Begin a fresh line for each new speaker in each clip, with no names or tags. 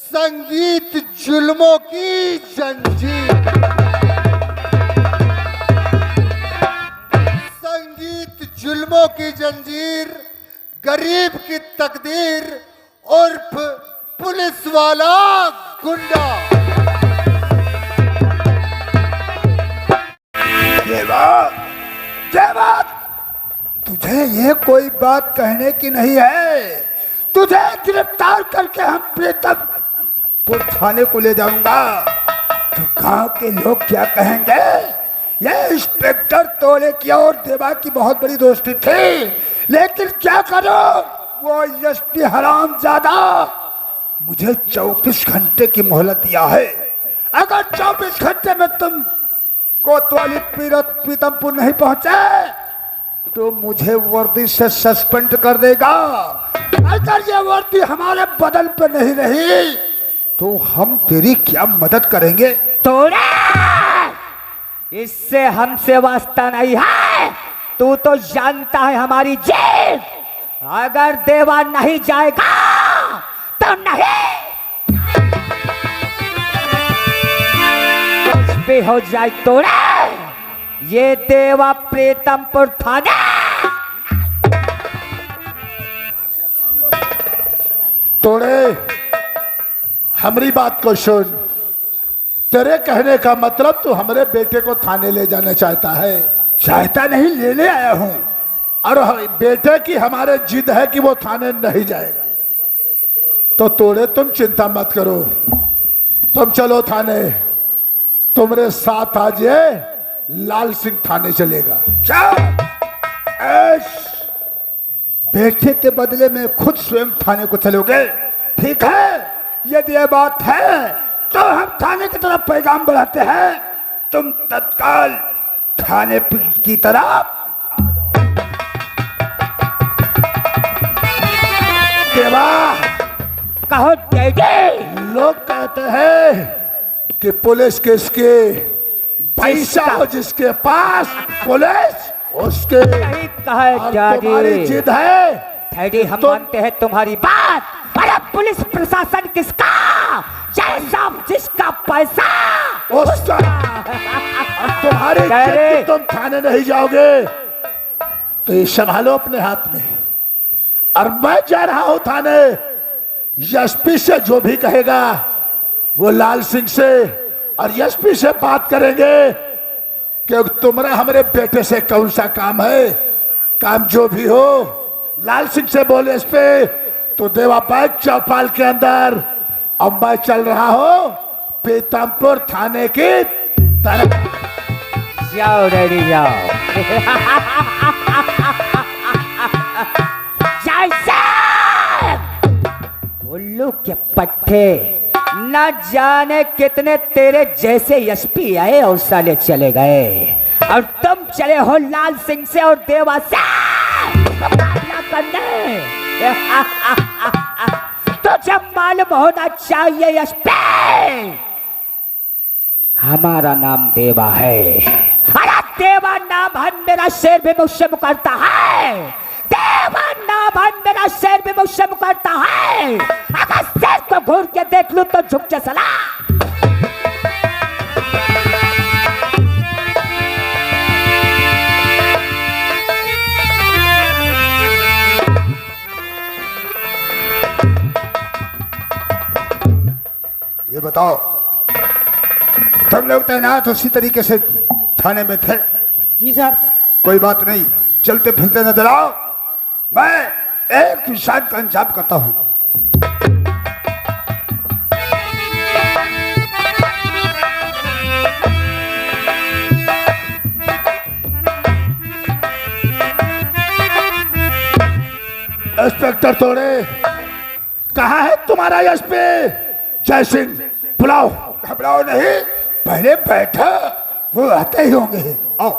संगीत जुल्मों की जंजीर, संगीत जुल्मों की जंजीर, गरीब की तकदीर उर्फ पुलिस वाला गुंडा।
ये बात तुझे ये कोई बात कहने की नहीं है। तुझे गिरफ्तार करके हम प्रीतमपुर थाने को ले जाऊंगा तो गांव के लोग क्या कहेंगे? ये इंस्पेक्टर तोड़े की और देवा की बहुत बड़ी दोस्ती थी, लेकिन क्या करो, वो एसपी हरामजादा मुझे 24 घंटे की मोहलत दिया है। अगर 24 घंटे में तुम कोतवाली प्रीतमपुर नहीं पहुंचे तो मुझे वर्दी से सस्पेंड कर देगा। अगर ये वर्दी हमारे बदन पे नहीं रही तो हम तेरी क्या मदद करेंगे?
तोड़े, इससे हमसे वास्ता नहीं है। तू तो जानता है हमारी जेल। अगर देवा नहीं जाएगा तो नहीं, कुछ भी हो जाए तोड़े, ये देवा प्रीतमपुर थाने।
तोड़े, हमारी बात को सुन। तेरे कहने का मतलब तू हमारे बेटे को थाने ले जाना चाहता है?
चाहता नहीं, लेने आया हूं।
और बेटे की हमारे जिद है कि वो थाने नहीं जाएगा। तो तोड़े, तुम चिंता मत करो, तुम चलो थाने। तुम्हारे साथ आज ये लाल सिंह थाने चलेगा।
बेटे के बदले में खुद स्वयं थाने को चलोगे? ठीक है, यदि ये बात है तो हम थाने की तरफ पैगाम बढ़ाते हैं। तुम तत्काल थाने की तरफ।
देवा,
कहो डैडी।
लोग कहते हैं कि पुलिस किसके, पैसा हो जिसके पास पुलिस उसके।
नहीं कहा
और
डैडी।
तुम्हारी जिद है
डैडी, हम मानते हैं तुम्हारी बात। अरे पुलिस प्रशासन किसका, जैसा जिसका पैसा
उसका। और तुम्हारी जिद कि तुम थाने नहीं जाओगे तो ये संभालो अपने हाथ में। और मैं जा रहा हूं थाने। एसपी से जो भी कहेगा वो लाल सिंह से और एसपी से बात करेंगे कि तुम्हारा हमारे बेटे से कौन सा काम है। काम जो भी हो लाल सिंह से बोले इस पे। तो देवा बैग चौपाल के अंदर। अब मैं चल रहा हूं प्रीतमपुर थाने की तरफ।
जाओ डैडी जाओ। जैसे उल्लू के पट्टे, न जाने कितने तेरे जैसे एसपी आए और साले चले गए, और तुम चले हो लाल सिंह से और देवा से मुकाबला करने। तुझे मालूम होना चाहिए एसपी, हमारा नाम देवा है। अरे देवा नाम है, मेरा शेर भी मुझसे मुकरता है। देवा नाम है, मेरा शेर भी मुझसे मुकरता है। अगर शेर को घूर के देख लूं तो झुक जा सला।
ये बताओ, तुम लोग तैनात उसी तरीके से थाने में थे?
जी सर।
कोई बात नहीं, चलते फिरते नजर आओ। मैं एक इंसान का इंतजाम करता हूं।
इंस्पेक्टर तोड़े, कहाँ है तुम्हारा एसपी? जय सिंह, बुलाओ।
घबराओ नहीं, पहले बैठा, वो आते ही होंगे। आओ।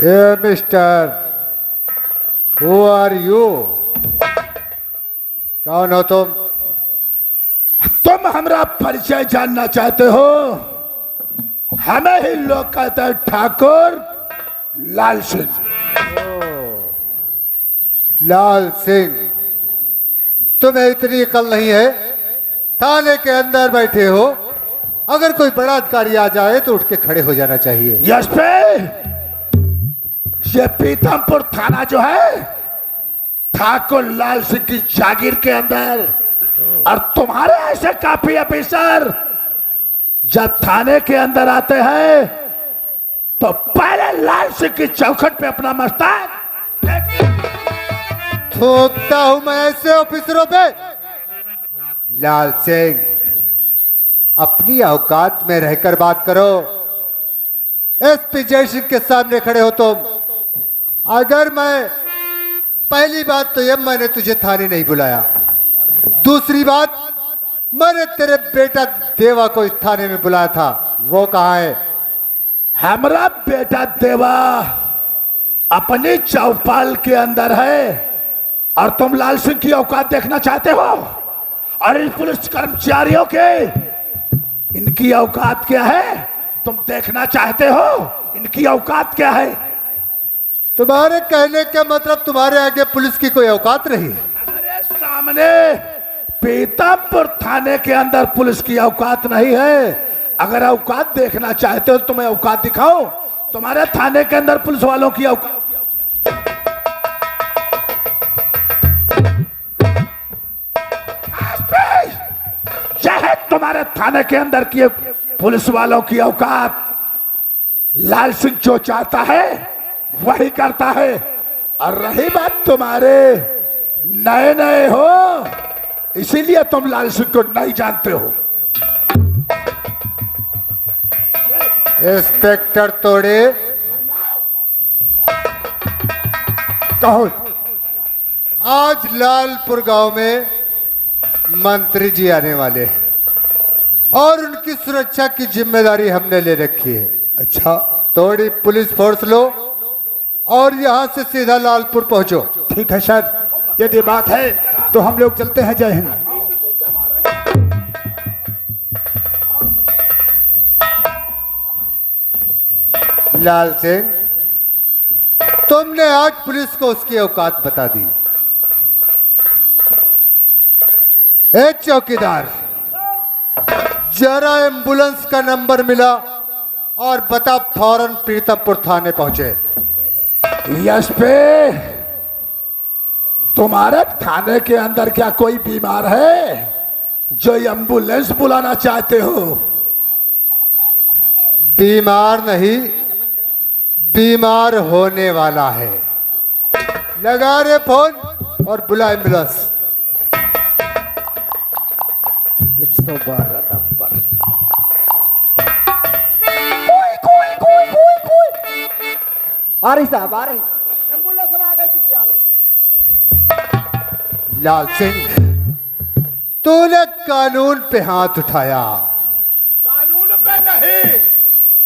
ए मिस्टर, हु आर यू? कौन हो तुम?
तुम हमारा परिचय जानना चाहते हो? हमें ही लोग कहते हैं ठाकुर लाल सिंह।
लाल सिंह, तुम्हें इतनी अकल नहीं है? थाने के अंदर बैठे हो, अगर कोई बड़ा अधिकारी आ जाए तो उठ के खड़े हो जाना चाहिए।
यश पे ये पीतमपुर थाना जो है ठाकुर लाल सिंह की जागीर के अंदर, और तुम्हारे ऐसे काफी ऑफिसर जब थाने के अंदर आते हैं तो पहले लाल सिंह की चौखट पे अपना मस्तक
थोपता हूं मैं ऐसे ऑफिसरों पे। लाल सिंह, अपनी औकात में रहकर बात करो। एसपी जय सिंह के सामने खड़े हो तुम। अगर मैं, पहली बात तो ये, मैंने तुझे थाने नहीं बुलाया। दूसरी बात, मैंने तेरे बेटा देवा को इस थाने में बुलाया था, वो कहाँ है?
हमारा बेटा देवा अपनी चौपाल के अंदर है, और तुम लाल सिंह की औकात देखना चाहते हो? और इन पुलिस कर्मचारियों के इनकी औकात क्या है तुम देखना चाहते हो? इनकी औकात क्या है?
तुम्हारे कहने का मतलब तुम्हारे आगे पुलिस की कोई औकात नहीं?
हमारे सामने पीतमपुर थाने के अंदर पुलिस की औकात नहीं है। अगर औकात देखना चाहते हो तो तुम्हें औकात दिखाओ। तुम्हारे थाने के अंदर पुलिस वालों की औकात चाहे तुम्हारे थाने के अंदर की पुलिस वालों की औकात। लाल सिंह जो चाहता है वही करता है। और रही बात तुम्हारे नए नए हो, इसीलिए तुम लाल सिंह को नहीं जानते हो।
इंस्पेक्टर तोड़े,
कहो।
आज लालपुर गांव में मंत्री जी आने वाले हैं और उनकी सुरक्षा की जिम्मेदारी हमने ले रखी है।
अच्छा,
थोड़ी पुलिस फोर्स लो और यहां से सीधा लालपुर पहुंचो।
ठीक है सर, यदि बात है तो हम लोग चलते हैं। जय हिंद।
लाल सिंह, तुमने आज पुलिस को उसकी औकात बता दी। ए चौकीदार, जरा एम्बुलेंस का नंबर मिला और बता फौरन पीतमपुर थाने पहुंचे।
यश पे तुम्हारे थाने के अंदर क्या कोई बीमार है जो एम्बुलेंस बुलाना चाहते हो?
बीमार नहीं, बीमार होने वाला है। लगा रे फोन और बुला एम्बुलेंस।
112 नंबर। आ रही साहब, आ रही। एम्बुलेंस आ गई, पीछे आ रही।
लाल सिंह, तूने कानून पे हाथ उठाया।
कानून पे नहीं,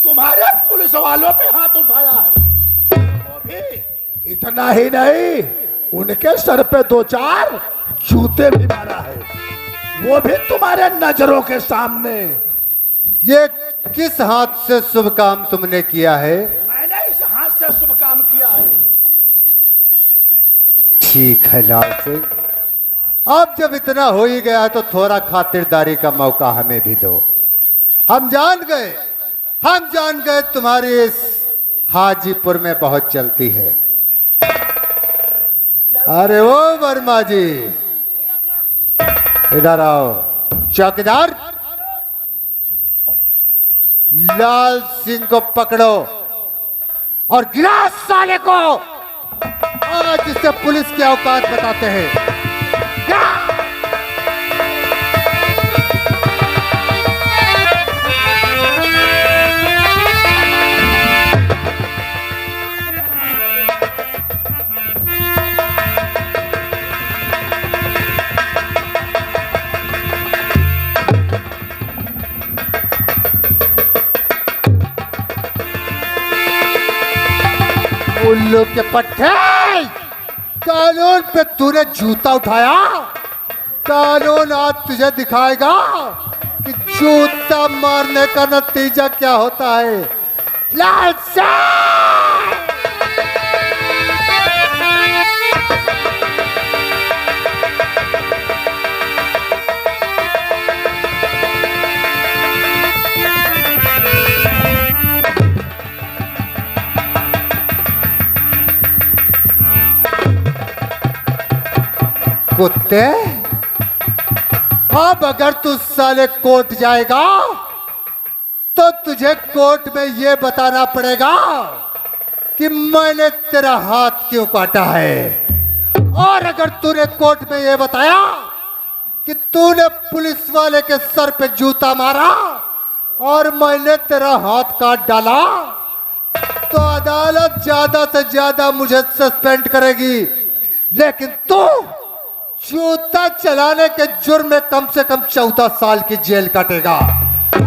तुम्हारे पुलिस वालों पे हाथ उठाया है। वो भी इतना ही नहीं, उनके सर पे 2-4 जूते भी मारा है, वो भी तुम्हारे नजरों के सामने।
ये किस हाथ से शुभ काम तुमने किया है?
मैंने इस हाथ से शुभ काम किया है।
ठीक है लाल सिंह, अब जब इतना हो ही गया तो थोड़ा खातिरदारी का मौका हमें भी दो। हम जान गए तुम्हारी इस हाजीपुर में बहुत चलती है। अरे ओ वर्मा जी, इधर आओ। चौकीदार, लाल सिंह को पकड़ो और गिलास साले को। आज इससे पुलिस की औकात बताते हैं। उल्लू के पट्टे, कानून पे तूने जूता उठाया। कानून आज तुझे दिखाएगा कि जूता मारने का नतीजा क्या होता है। लाल सिंह! कुत्ते, अब अगर तू साले कोर्ट जाएगा तो तुझे कोर्ट में यह बताना पड़ेगा कि मैंने तेरा हाथ क्यों काटा है। और अगर तूने कोर्ट में यह बताया कि तूने पुलिस वाले के सर पे जूता मारा और मैंने तेरा हाथ काट डाला, तो अदालत ज्यादा से ज्यादा मुझे सस्पेंड करेगी। लेकिन तू जूता चलाने के जुर्म में कम से कम 14 साल की जेल काटेगा।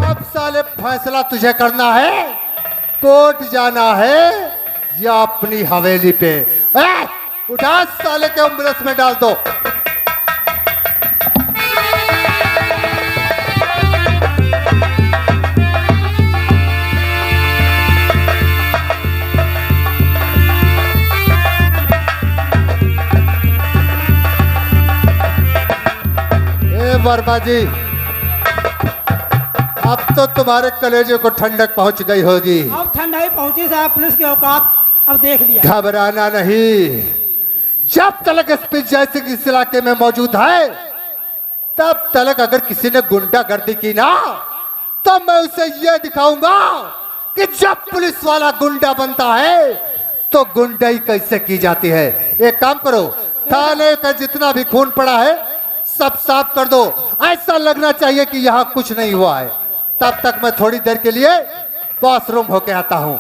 अब साले फैसला तुझे करना है, कोर्ट जाना है या अपनी हवेली पे। उठा साले के एम्बुलेंस में डाल दो। वर्मा जी, अब तो तुम्हारे कलेजे को ठंडक पहुंच गई होगी।
अब ठंडाई पहुंची साहब, पुलिस की औकात अब देख लिया।
घबराना नहीं, जब तक एसपी जयसिंह इस इलाके में मौजूद है तब तक अगर किसी ने गुंडागर्दी की ना, तो मैं उसे यह दिखाऊंगा कि जब पुलिस वाला गुंडा बनता है तो गुंडाई कैसे की जाती है। एक काम करो, थाने का जितना भी खून पड़ा है सब साफ कर दो। ऐसा लगना चाहिए कि यहां कुछ नहीं हुआ है। तब तक मैं थोड़ी देर के लिए वॉशरूम होके आता हूं।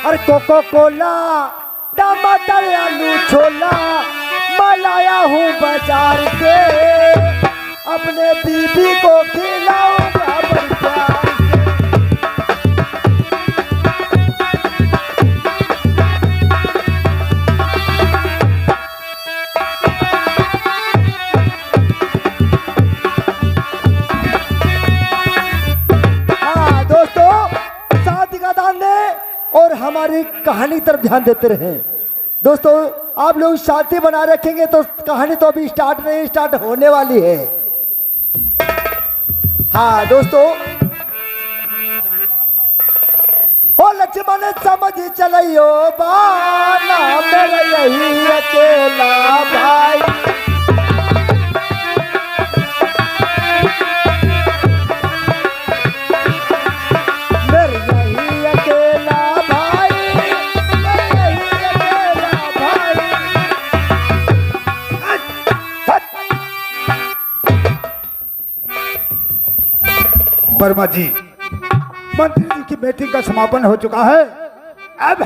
अरे कोको कोला, टमाटर, आलू, छोला मैं लाया हूँ बाजार से, अपने बीबी को खिलाऊंगा बड़ी प्यार से। हाँ दोस्तों, शादी का दान दे और हमारी कहानी तरफ ध्यान देते रहे। दोस्तों, आप लोग शांति बनाए रखेंगे तो कहानी तो अभी स्टार्ट नहीं, स्टार्ट होने वाली है। हाँ दोस्तों, ओ लक्ष्मण समझ चलियो बाना, मेरा यही अकेला भाई। मेरा यही अकेला भाई, मेरा यही अकेला भाई।
वर्मा जी, मंत्री जी की मीटिंग का समापन हो चुका है। अब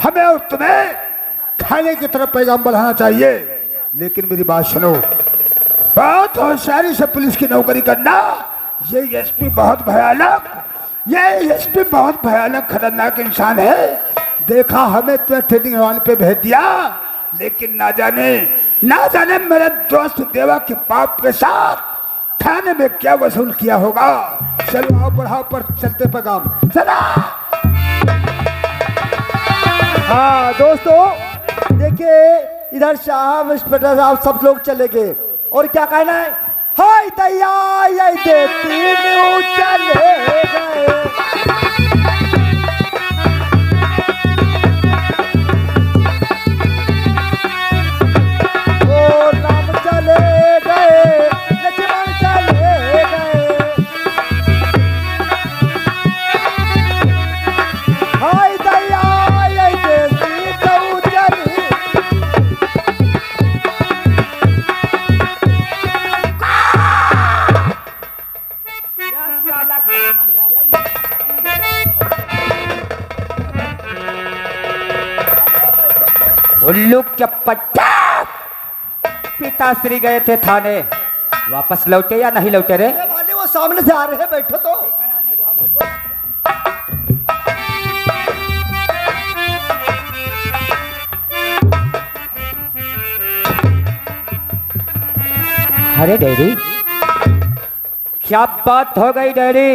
हमें और तुम्हें खाने की तरफ पैगाम बढ़ाना चाहिए। लेकिन मेरी बात सुनो, बहुत होशियारी से पुलिस की नौकरी करना। ये एसपी बहुत भयानक खतरनाक इंसान है। देखा, हमें तुम्हें ट्रेनिंग ग्राउंड पे भेज दिया, लेकिन ना जाने मेरे दोस्त देवा के बाप के साथ थाने में क्या वसूल किया होगा। चलो आओ, बढ़ाओ पर चलते पैगाम, चला।
हाँ दोस्तों, देखिए इधर साहब, इंस्पेक्टर साहब सब लोग चले गए। और क्या कहना है? हाय दैया, ये देती चले गए। ओ राम चले गए, लक्ष्मण चले गए। हाय दैया, ये देती चली। उल्लू के पट्टा, पिताश्री गए थे थाने, वापस लौटे या नहीं लौटे रे?
वाले वो सामने से आ रहे हैं, बैठो तो।
अरे डैडी, क्या बात हो गई डैडी?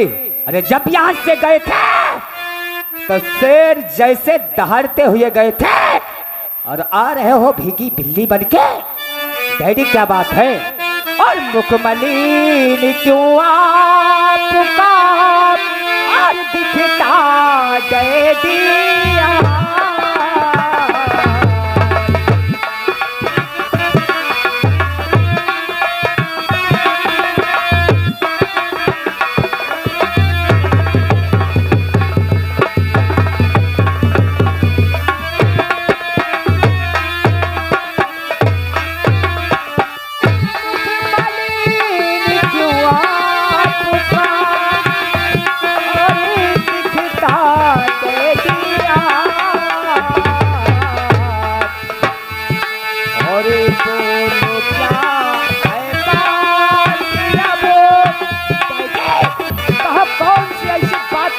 अरे जब यहां से गए थे तो शेर जैसे दहाड़ते हुए गए थे और आ रहे हो भीगी बिल्ली बनके। डैडी क्या बात है? और मुखमलिन क्यों आपका और दिखता डैडिया।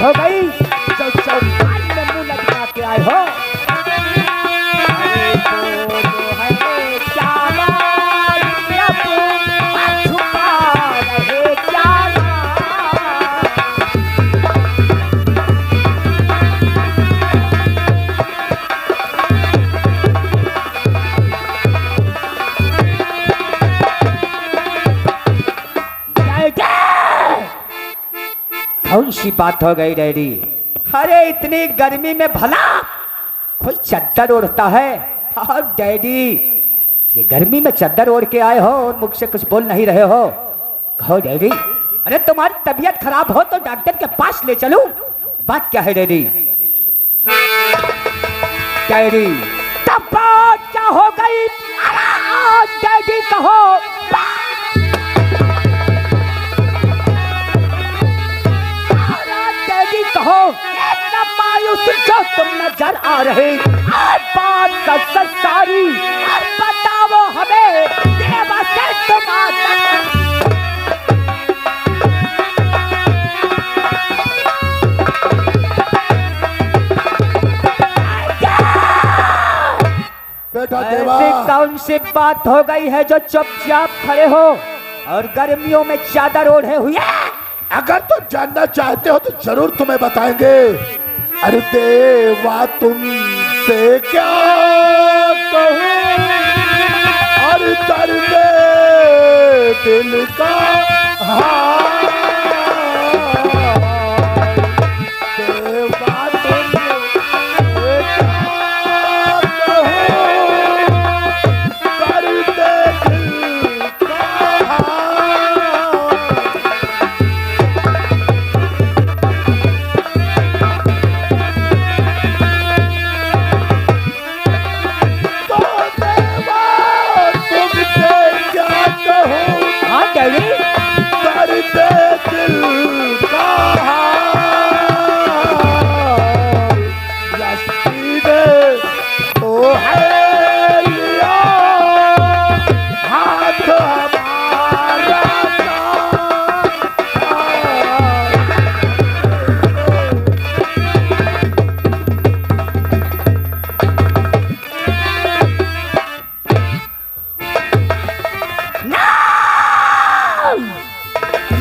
हो गई जो चौपाल में मुंह लगा के आए हो। अरे बोलो है क्या बात, अब छुपा रहे क्या कौन सी बात हो गई डैडी? अरे इतनी गर्मी में भला कोई चद्दर ओढ़ता है? और डैडी ये गर्मी में चद्दर ओढ़ के आए हो और मुझसे कुछ बोल नहीं रहे हो? कहो डैडी। अरे तुम्हारी तबीयत खराब हो तो डॉक्टर के पास ले चलूं? बात क्या है डैडी? डैडी तब बात क्या हो गई? डैडी कहो। कहो इतना मायूस जो तुम नजर आ रहे, बात सच सारी बताओ हमें, देवा से तुम
बेटा देवा,
कौन सी बात हो गई है जो चुपचाप खड़े हो और गर्मियों में चादर ओढ़े हुए?
अगर तुम जानना चाहते हो तो जरूर तुम्हें बताएंगे। अरे देवा तुमसे क्या कहूं, और दर्द दिल का हाल, देवा तुमसे क्या कहूं, दर्द दिल का हाल।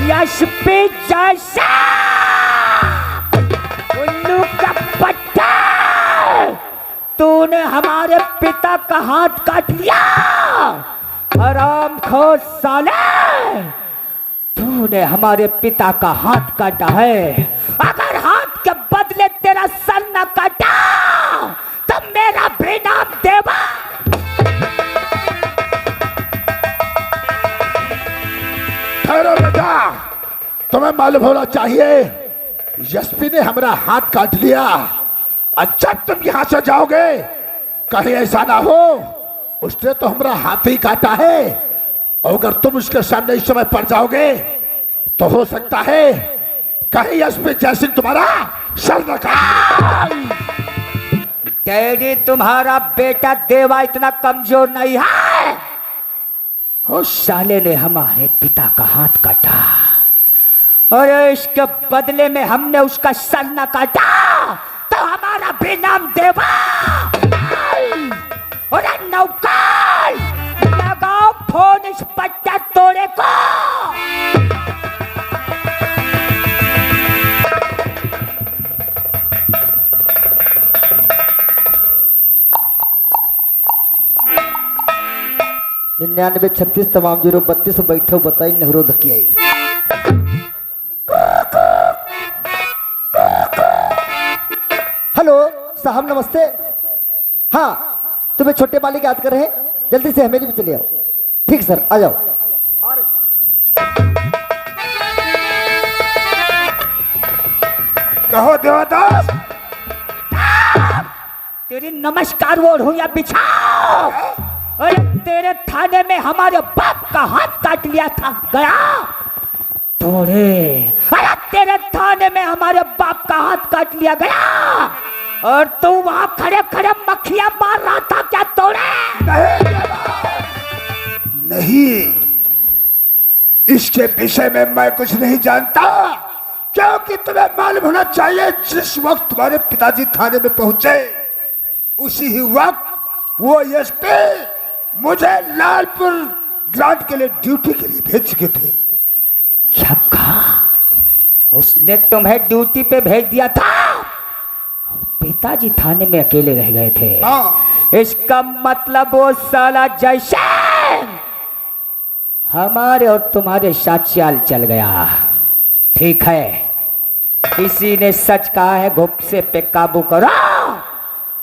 यश पे जैसा उल्लू का पट्टा, तूने हमारे पिता का हाथ काट लिया। हरामखोर साले, तूने हमारे पिता का हाथ काटा है। अगर हाथ के बदले तेरा सर न काटा तो मेरा भी नाम देवा। ठहरो बेटा, तुम्हें मालूम होना चाहिए यशपी ने हमारा हाथ काट लिया। और जब तुम यहां से जाओगे कहीं ऐसा ना हो उसने तो हमारा हाथ ही काटा है। और अगर तुम उसके सामने इस समय पड़ जाओगे तो हो सकता है कहीं यशपी जयसिंह तुम्हारा सर न काट।
डैडी तुम्हारा बेटा देवा इतना कमजोर नहीं है उस साले ने हमारे पिता का हाथ काटा और इसके बदले में हमने उसका सर न काटा तो हमारा भी नाम देवा। और नौकर लगाओ फोन इस पट्टा तोड़े को।
निन्यानवे 36 तमाम 032 बैठो बताई नेहरू धकियाई। हेलो साहब नमस्ते। हाँ तुम्हें छोटे मालिक याद कर रहे हैं, जल्दी से हमें भी चले आओ। ठीक सर आ जाओ। और
कहो देवदास,
तेरी नमस्कार वो हो या बिछाओ। अरे तेरे थाने में हमारे बाप का हाथ काट लिया था गया तोड़े। अरे तेरे थाने में हमारे बाप का हाथ काट लिया गया और तू वहां खड़े खड़े मक्खियां मार रहा था क्या तोड़े?
नहीं, इसके विषय में मैं कुछ नहीं जानता, क्योंकि तुम्हें मालूम होना चाहिए जिस वक्त तुम्हारे पिताजी थाने में पहुंचे उसी ही वक्त वो एसपी मुझे लालपुर ग्रांट के लिए ड्यूटी के लिए भेज चुके थे।
क्या कहा? उसने तुम्हें ड्यूटी पे भेज दिया था और पिताजी थाने में अकेले रह गए थे।
हाँ।
इसका मतलब वो साला जैसे हमारे और तुम्हारे साथ चाल चल गया। ठीक है, किसी ने सच कहा है गुस्से पे काबू करो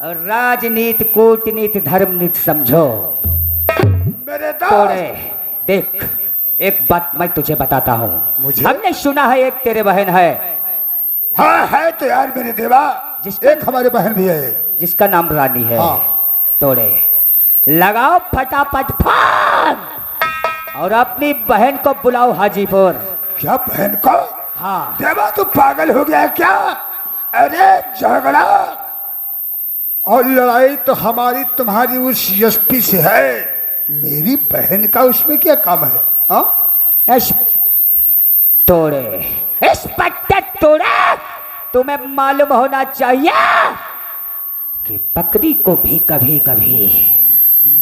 और राजनीति कूटनीति धर्मनीति समझो।
मेरे
तोड़े
दोस्त,
देख एक बात मैं तुझे बताता हूँ।
मुझे?
हमने सुना है एक तेरे बहन है
हाँ है तो यार मेरे देवा, एक हमारे बहन भी है
जिसका नाम रानी है।
हाँ।
तोड़े लगाओ फटाफट फोन और अपनी बहन को बुलाओ हाजीपुर।
क्या बहन को?
हाँ
देवा तू पागल हो गया है क्या? अरे झगड़ा और लड़ाई तो हमारी तुम्हारी उस एसपी से है, मेरी बहन का उसमें क्या काम है? हाँ
इस तोड़े इस पट्टे तोड़े तुम्हें मालूम होना चाहिए कि बकरी को भी कभी कभी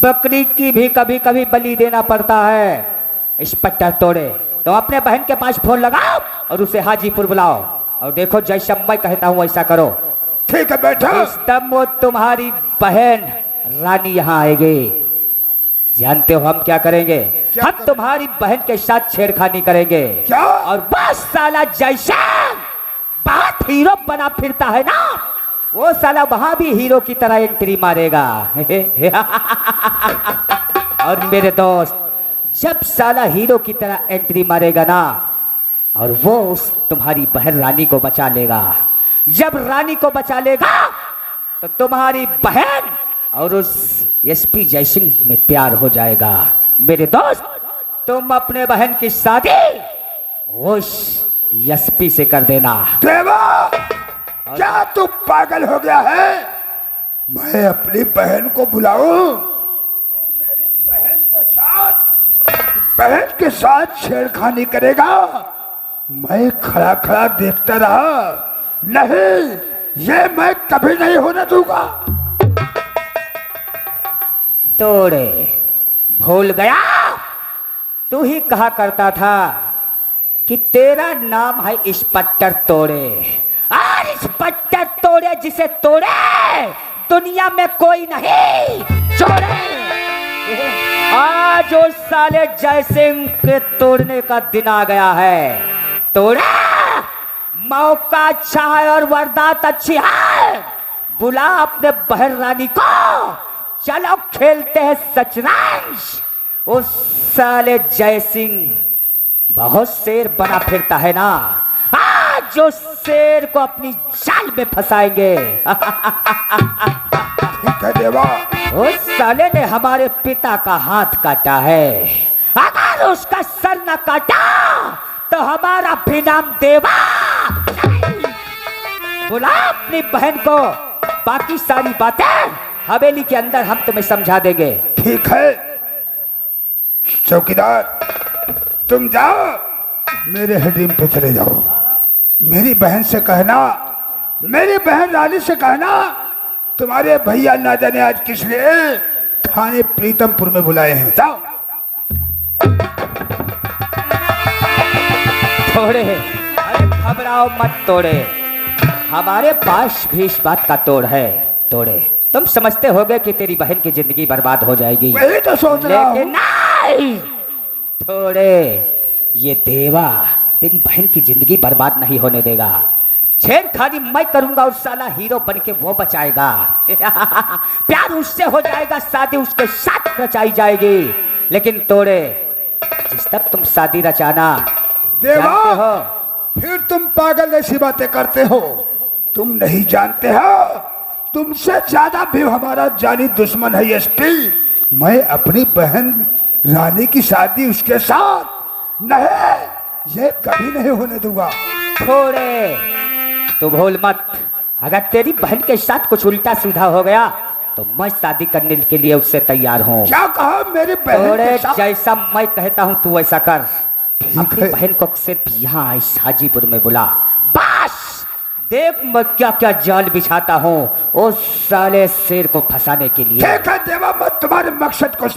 बकरी की भी कभी कभी बलि देना पड़ता है। इस पट्टा तोड़े तो अपने बहन के पास फोन लगाओ और उसे हाजीपुर बुलाओ और देखो जैसा मैं कहता हूं वैसा करो।
ठीक है बैठो।
इस दम वो तुम्हारी बहन रानी यहाँ आएगी। जानते हो हम क्या करेंगे? हम तुम्हारी बहन के साथ छेड़खानी करेंगे।
क्या?
और बस साला जैसा बहुत हीरो बना फिरता है ना, वो साला वहां भी हीरो की तरह एंट्री मारेगा। और मेरे दोस्त, जब साला हीरो की तरह एंट्री मारेगा ना और वो उस तुम्हारी बहन रानी को बचा लेगा, जब रानी को बचा लेगा तो तुम्हारी बहन और उस एसपी जयसिंह में प्यार हो जाएगा। मेरे दोस्त, तुम अपने बहन की शादी उस एसपी से कर देना।
देवा क्या तू पागल हो गया है? मैं अपनी बहन को बुलाऊं? मेरी बहन के साथ छेड़खानी करेगा? मैं खड़ा खड़ा देखता रहा? नहीं, ये मैं कभी नहीं होने दूंगा।
तोड़े भूल गया? तू ही कहा करता था कि तेरा नाम है इंस्पेक्टर तोड़े, और इंस्पेक्टर तोड़े जिसे तोड़े दुनिया में कोई नहीं छोड़े। आज उस साले जयसिंह के तोड़ने का दिन आ गया है। तोड़े मौका अच्छा है और वारदात अच्छी है, बुला अपने बहन रानी को, चलो खेलते हैं सचरांश। उस साले जयसिंह बहुत शेर बना फिरता है ना, आज जो शेर को अपनी जाल में फंसाएंगे।
ठीक है देवा।
उस साले ने हमारे पिता का हाथ काटा है, अगर उसका सर न काटा तो हमारा भी नाम देवा। बुला अपनी बहन को, बाकी सारी बातें हवेली के अंदर हम तुम्हें समझा देंगे।
ठीक है, चौकीदार, तुम जाओ, मेरे हडीम पे चले जाओ। मेरी बहन से कहना, मेरी बहन रानी से कहना, तुम्हारे भैया ना जाने आज किस लिए थाने प्रीतमपुर में बुलाए हैं। जाओ।
तोड़े, अरे घबराओ मत तोड़े, हमारे पास भी इस बात का तोड़ है। तोड़े, तुम समझते होगे कि तेरी बहन की जिंदगी बर्बाद हो जाएगी,
वही तो सोच रहा हूं।
लेकिन नहीं तोड़े, ये देवा तेरी बहन की जिंदगी बर्बाद नहीं होने देगा। छेड़खानी मैं करूंगा और साला हीरो बन के वो बचाएगा। प्यार उससे हो जाएगा, शादी उसके साथ रचाई जाएगी। लेकिन तोड़े, जिस तक तुम शादी रचाना
देवा,
जानते हो,
फिर तुम पागल जैसी बातें करते हो। तुम नहीं जानते हो, तुमसे ज्यादा भी हमारा जानी दुश्मन है एसपी। मैं अपनी बहन रानी की शादी उसके साथ नहीं, ये कभी नहीं होने दूंगा।
थोड़े तू भूल मत, अगर तेरी बहन के साथ कुछ उल्टा सीधा हो गया तो मैं शादी करने के लिए उससे तैयार हूँ।
क्या कहा मेरी बहन
थोड़े
के साथ?
जैसा मैं कहता हूँ तू ऐसा कर। अपनी
है।
बहन को सिर्फ यहाँ इस हाजीपुर में बुला, बस देख मैं क्या क्या जाल बिछाता हूँ उस साले शेर को फंसाने के लिए।
ठीक है देवा, मैं तुम्हारे मकसद को